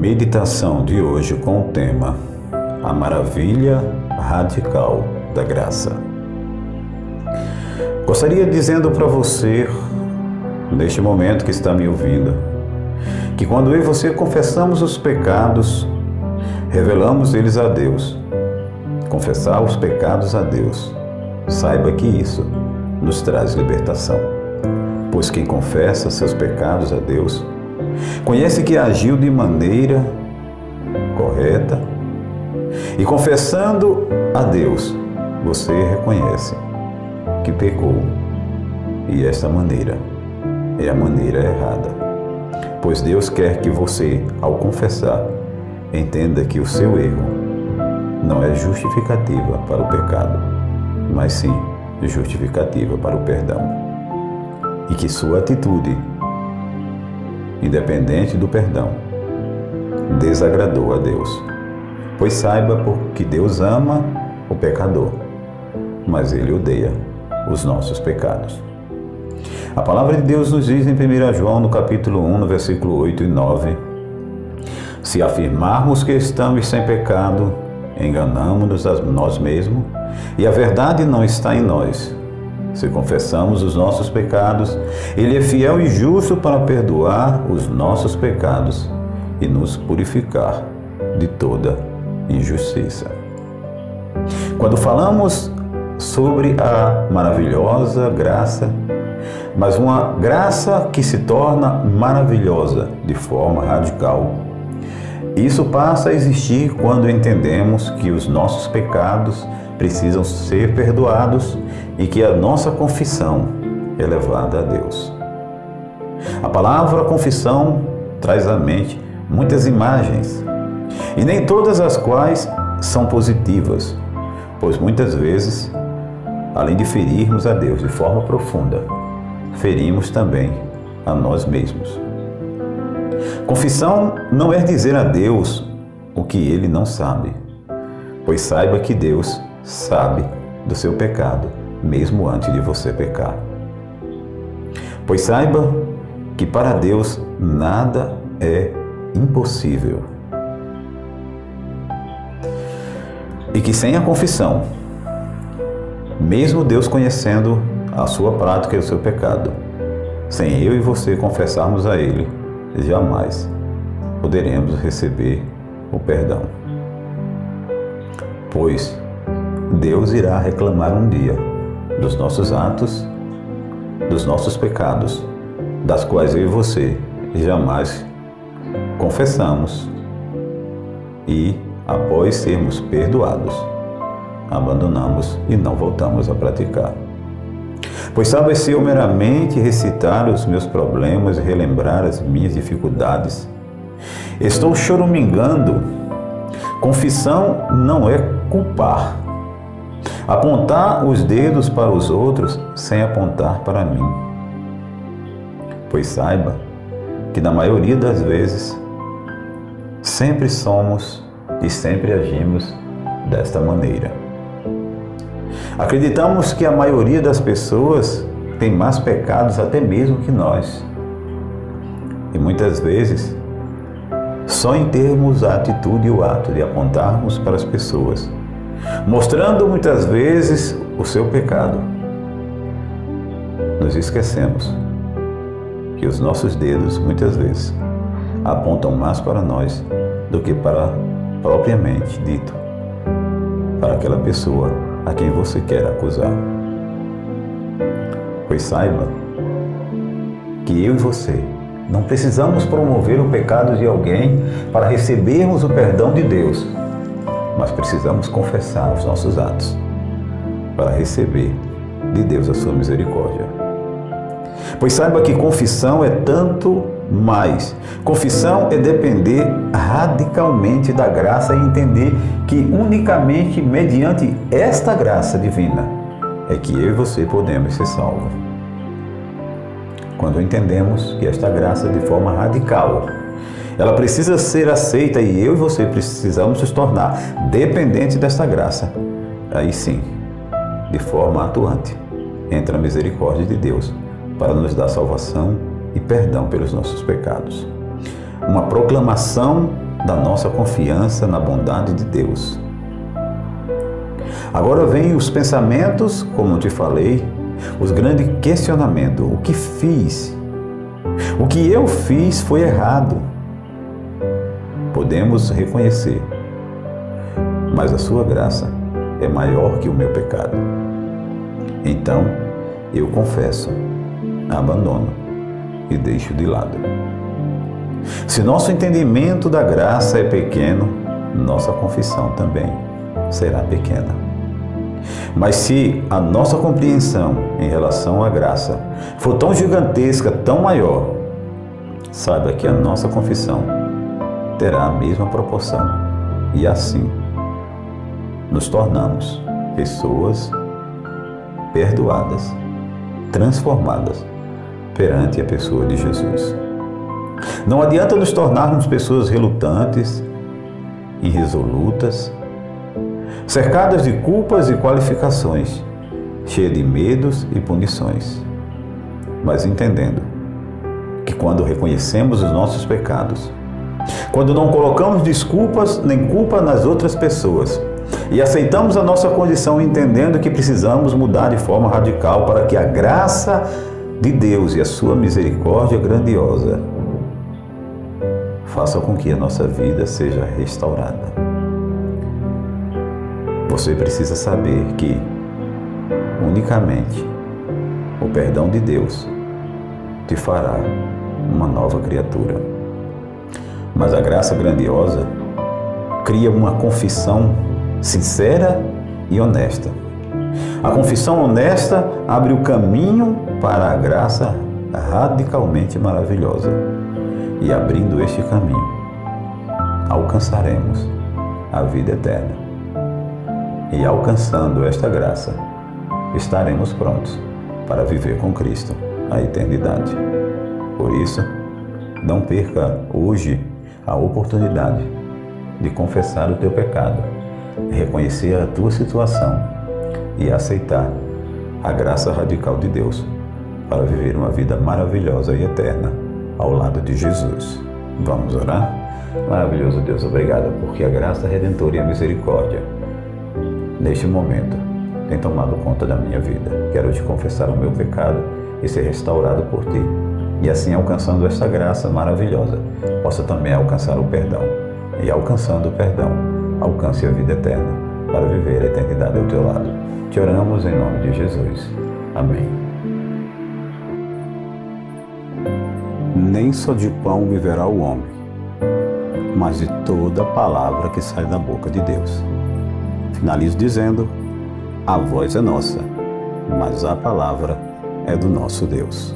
Meditação de hoje com o tema A Maravilha Radical da Graça. Gostaria dizendo para você, neste momento que está me ouvindo, que quando eu e você confessamos os pecados, revelamos eles a Deus. Confessar os pecados a Deus, saiba que isso nos traz libertação. Pois quem confessa seus pecados a Deus, conhece que agiu de maneira correta e confessando a Deus, você reconhece que pecou e esta maneira é a maneira errada. Pois Deus quer que você, ao confessar, entenda que o seu erro não é justificativa para o pecado, mas sim justificativa para o perdão. E que sua atitude, independente do perdão, desagradou a Deus. Pois saiba que Deus ama o pecador, mas Ele odeia os nossos pecados. A palavra de Deus nos diz em 1 João, no capítulo 1, no versículo 8 e 9, se afirmarmos que estamos sem pecado, enganamo-nos a nós mesmos e a verdade não está em nós. Se confessamos os nossos pecados, Ele é fiel e justo para perdoar os nossos pecados e nos purificar de toda injustiça. Quando falamos sobre a maravilhosa graça, mas uma graça que se torna maravilhosa de forma radical, isso passa a existir quando entendemos que os nossos pecados precisam ser perdoados e que a nossa confissão é levada a Deus. A palavra confissão traz à mente muitas imagens, e nem todas as quais são positivas, pois muitas vezes, além de ferirmos a Deus de forma profunda, ferimos também a nós mesmos. Confissão não é dizer a Deus o que Ele não sabe, pois saiba que Deus sabe do seu pecado, mesmo antes de você pecar. Pois saiba que para Deus nada é impossível. E que sem a confissão, mesmo Deus conhecendo a sua prática e o seu pecado, sem eu e você confessarmos a Ele, jamais poderemos receber o perdão. Pois Deus irá reclamar um dia dos nossos atos, dos nossos pecados, das quais eu e você jamais confessamos e, após sermos perdoados, abandonamos e não voltamos a praticar. Pois sabe, se eu meramente recitar os meus problemas e relembrar as minhas dificuldades, estou choramingando. Confissão não é culpar, apontar os dedos para os outros sem apontar para mim. Pois saiba que na maioria das vezes sempre somos e sempre agimos desta maneira. Acreditamos que a maioria das pessoas tem mais pecados até mesmo que nós. E muitas vezes, só em termos a atitude e o ato de apontarmos para as pessoas, mostrando muitas vezes o seu pecado, nos esquecemos que os nossos dedos muitas vezes apontam mais para nós do que para propriamente dito para aquela pessoa a quem você quer acusar. Pois saiba que eu e você não precisamos promover o pecado de alguém para recebermos o perdão de Deus, mas precisamos confessar os nossos atos para receber de Deus a sua misericórdia. Pois saiba que confissão é tanto mais. Confissão é depender radicalmente da graça e entender que unicamente mediante esta graça divina é que eu e você podemos ser salvos. Quando entendemos que esta graça de forma radical, ela precisa ser aceita e eu e você precisamos nos tornar dependentes desta graça, aí sim, de forma atuante, entra a misericórdia de Deus para nos dar salvação e perdão pelos nossos pecados. Uma proclamação da nossa confiança na bondade de Deus. Agora vem os pensamentos, como te falei, os grandes questionamentos. O que fiz? O que eu fiz foi errado. Podemos reconhecer, mas a sua graça é maior que o meu pecado. Então, eu confesso, abandono e deixo de lado. Se nosso entendimento da graça é pequeno, nossa confissão também será pequena. Mas se a nossa compreensão em relação à graça for tão gigantesca, tão maior, saiba que a nossa confissão terá a mesma proporção. E assim, nos tornamos pessoas perdoadas, transformadas perante a pessoa de Jesus. Não adianta nos tornarmos pessoas relutantes, irresolutas, cercadas de culpas e qualificações, cheias de medos e punições. Mas entendendo que quando reconhecemos os nossos pecados, quando não colocamos desculpas nem culpa nas outras pessoas e aceitamos a nossa condição entendendo que precisamos mudar de forma radical para que a graça de Deus e a sua misericórdia grandiosa faça com que a nossa vida seja restaurada. Você precisa saber que unicamente o perdão de Deus te fará uma nova criatura. Mas a graça grandiosa cria uma confissão sincera e honesta. A confissão honesta abre o caminho para a graça radicalmente maravilhosa. E abrindo este caminho, alcançaremos a vida eterna. E alcançando esta graça, estaremos prontos para viver com Cristo a eternidade. Por isso, não perca hoje a oportunidade de confessar o teu pecado, reconhecer a tua situação e aceitar a graça radical de Deus para viver uma vida maravilhosa e eterna ao lado de Jesus. Vamos orar? Maravilhoso Deus, obrigado porque a graça redentora e a misericórdia neste momento tem tomado conta da minha vida. Quero te confessar o meu pecado e ser restaurado por ti. E assim, alcançando esta graça maravilhosa, possa também alcançar o perdão. E alcançando o perdão, alcance a vida eterna para viver a eternidade ao teu lado. Te oramos em nome de Jesus. Amém. Nem só de pão viverá o homem, mas de toda palavra que sai da boca de Deus. Finalizo dizendo: a voz é nossa, mas a palavra é do nosso Deus.